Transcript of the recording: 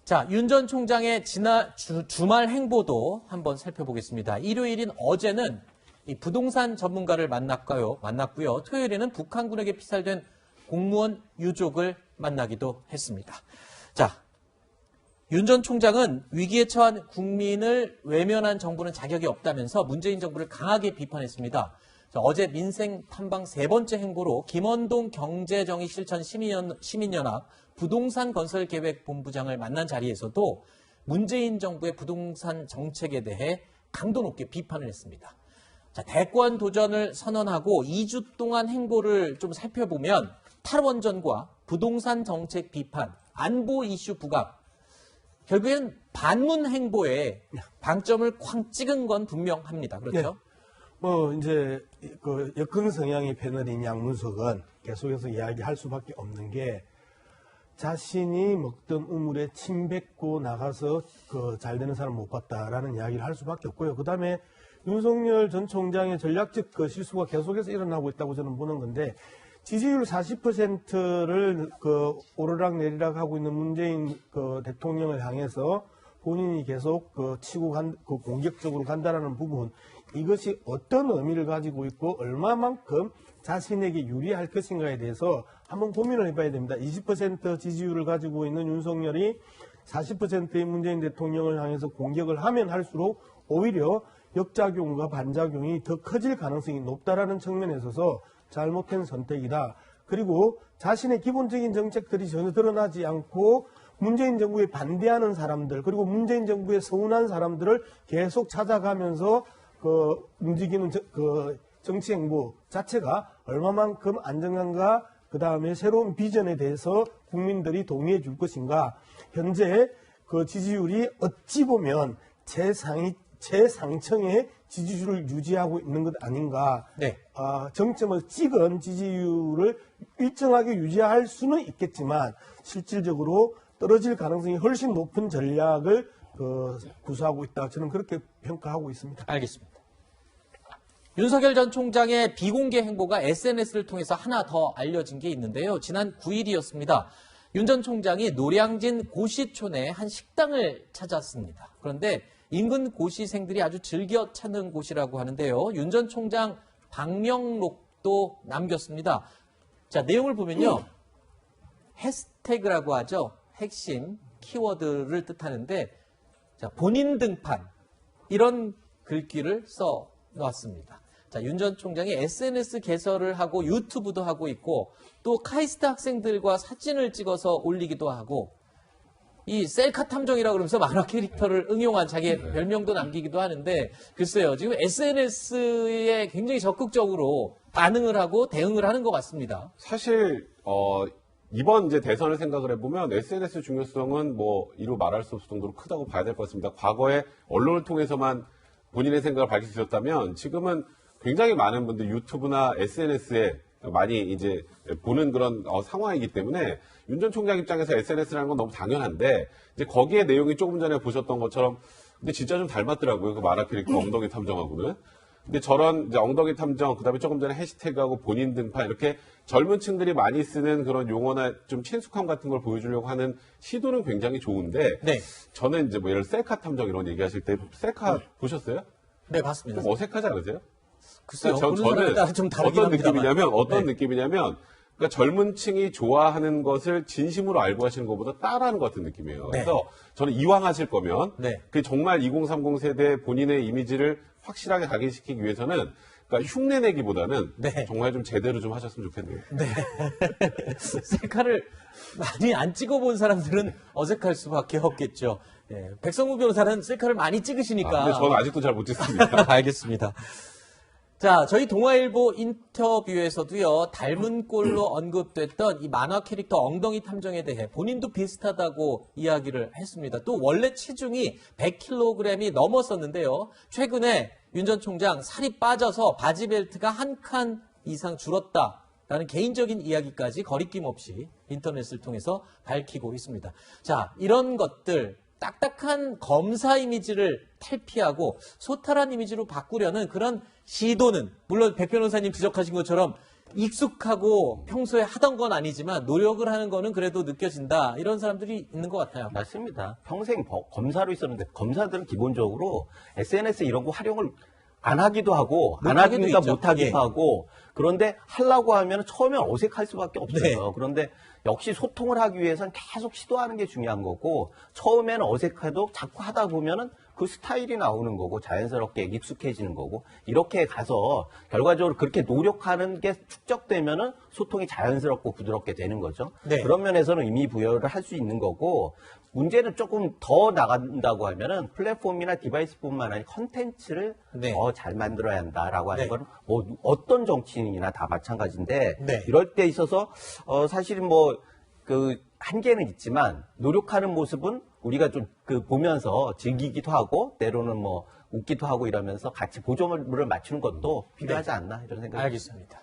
자, 윤 전 총장의 주말 행보도 한번 살펴보겠습니다. 일요일인 어제는 이 부동산 전문가를 만났고요. 토요일에는 북한군에게 피살된 공무원 유족을 만나기도 했습니다. 자, 윤 전 총장은 위기에 처한 국민을 외면한 정부는 자격이 없다면서 문재인 정부를 강하게 비판했습니다. 자, 어제 민생 탐방 세 번째 행보로 김원동 경제정의실천 시민연합 부동산 건설 계획 본부장을 만난 자리에서도 문재인 정부의 부동산 정책에 대해 강도 높게 비판을 했습니다. 자, 대권 도전을 선언하고 2주 동안 행보를 좀 살펴보면 탈원전과 부동산 정책 비판, 안보 이슈 부각, 결국엔 반문 행보에 방점을 쾅 찍은 건 분명합니다. 그렇죠? 네. 이제 그 여권 성향의 패널인 양문석은 계속해서 이야기할 수밖에 없는 게 자신이 먹던 우물에 침 뱉고 나가서 그 잘 되는 사람 못 봤다라는 이야기를 할 수밖에 없고요. 그다음에 윤석열 전 총장의 전략적 그 실수가 계속해서 일어나고 있다고 저는 보는 건데 지지율 40%를 그 오르락 내리락 하고 있는 문재인 그 대통령을 향해서 본인이 계속 그 그 공격적으로 간다라는 부분, 이것이 어떤 의미를 가지고 있고 얼마만큼 자신에게 유리할 것인가에 대해서 한번 고민을 해봐야 됩니다. 20% 지지율을 가지고 있는 윤석열이 40%의 문재인 대통령을 향해서 공격을 하면 할수록 오히려 역작용과 반작용이 더 커질 가능성이 높다라는 측면에 있어서 잘못된 선택이다. 그리고 자신의 기본적인 정책들이 전혀 드러나지 않고 문재인 정부에 반대하는 사람들, 그리고 문재인 정부에 서운한 사람들을 계속 찾아가면서 그 움직이는 그 정치 행보 자체가 얼마만큼 안정감과 그 다음에 새로운 비전에 대해서 국민들이 동의해 줄 것인가. 현재 그 지지율이 어찌 보면 최상층의 지지율을 유지하고 있는 것 아닌가. 네. 정점을 찍은 지지율을 일정하게 유지할 수는 있겠지만 실질적으로 떨어질 가능성이 훨씬 높은 전략을 구사하고 있다. 저는 그렇게 평가하고 있습니다. 알겠습니다. 윤석열 전 총장의 비공개 행보가 SNS를 통해서 하나 더 알려진 게 있는데요. 지난 9일이었습니다. 윤 전 총장이 노량진 고시촌의 한 식당을 찾았습니다. 그런데 인근 고시생들이 아주 즐겨 찾는 곳이라고 하는데요. 윤 전 총장 방명록도 남겼습니다. 자, 내용을 보면요. 해시태그라고 하죠. 핵심 키워드를 뜻하는데, 자, 본인 등판, 이런 글귀를 써 놨습니다. 자, 윤 전 총장이 SNS 개설을 하고 유튜브도 하고 있고 또 카이스트 학생들과 사진을 찍어서 올리기도 하고 이 셀카 탐정이라고 그러면서 만화 캐릭터를 응용한 자기의 별명도 남기기도 하는데 글쎄요. 지금 SNS에 굉장히 적극적으로 반응을 하고 대응을 하는 것 같습니다. 사실 이번 이제 대선을 생각을 해보면 SNS 중요성은 뭐 이루 말할 수 없을 정도로 크다고 봐야 될 것 같습니다. 과거에 언론을 통해서만 본인의 생각을 밝힐 수 있었다면 지금은 굉장히 많은 분들 유튜브나 SNS에 많이 이제 보는 그런 상황이기 때문에 윤 전 총장 입장에서 SNS라는 건 너무 당연한데 이제 거기에 내용이 조금 전에 보셨던 것처럼 근데 진짜 좀 닮았더라고요. 그 만화 캐릭터 엉덩이 탐정하고는. 근데 저런 이제 엉덩이 탐정, 그다음에 조금 전에 해시태그하고 본인 등판 이렇게 젊은 층들이 많이 쓰는 그런 용어나 좀 친숙함 같은 걸 보여주려고 하는 시도는 굉장히 좋은데 네. 저는 이제 뭐 예를 들어 셀카 탐정 이런 얘기하실 때 셀카 보셨어요? 네, 봤습니다. 좀 어색하지 않으세요? 글쎄요. 저는 좀 어떤 느낌이냐면 네. 느낌이냐면 그러니까 젊은 층이 좋아하는 것을 진심으로 알고 하시는 것보다 따라하는 것 같은 느낌이에요. 네. 그래서 저는 이왕 하실 거면 네. 그 정말 2030 세대 본인의 이미지를 확실하게 각인시키기 위해서는 그러니까 흉내내기보다는 네. 정말 좀 제대로 좀 하셨으면 좋겠네요. 네. 셀카를 많이 안 찍어본 사람들은 어색할 수밖에 없겠죠. 네. 백성무 변호사는 셀카를 많이 찍으시니까. 근데 저는 아직도 잘 못 찍습니다. 알겠습니다. 자, 저희 동아일보 인터뷰에서도요, 닮은 꼴로 언급됐던 이 만화 캐릭터 엉덩이 탐정에 대해 본인도 비슷하다고 이야기를 했습니다. 또 원래 체중이 100kg이 넘었었는데요. 최근에 윤 전 총장 살이 빠져서 바지 벨트가 한 칸 이상 줄었다라는 개인적인 이야기까지 거리낌 없이 인터넷을 통해서 밝히고 있습니다. 자, 이런 것들, 딱딱한 검사 이미지를 탈피하고 소탈한 이미지로 바꾸려는 그런 시도는 물론 백 변호사님 지적하신 것처럼 익숙하고 평소에 하던 건 아니지만 노력을 하는 거는 그래도 느껴진다. 이런 사람들이 있는 것 같아요. 맞습니다. 평생 검사로 있었는데 검사들은 기본적으로 SNS 이런 거 활용을 안 하기도 하고 안 못하기도 하니까 있죠. 못하기도 예. 하고 그런데 하려고 하면 처음엔 어색할 수밖에 없어요. 네. 그런데 역시 소통을 하기 위해서는 계속 시도하는 게 중요한 거고 처음에는 어색해도 자꾸 하다 보면은 그 스타일이 나오는 거고 자연스럽게 익숙해지는 거고 이렇게 가서 결과적으로 그렇게 노력하는 게 축적되면은 소통이 자연스럽고 부드럽게 되는 거죠. 네. 그런 면에서는 의미 부여를 할 수 있는 거고 문제는 조금 더 나간다고 하면은 플랫폼이나 디바이스뿐만 아니라 컨텐츠를 네. 더 잘 만들어야 한다라고 하는 네. 건 뭐 어떤 정치인이나 다 마찬가지인데 네. 이럴 때 있어서 사실은 뭐 그 한계는 있지만 노력하는 모습은 우리가 좀 그 보면서 즐기기도 하고 때로는 뭐 웃기도 하고 이러면서 같이 보조물을 맞추는 것도 필요하지 않나 이런 생각이 알겠습니다.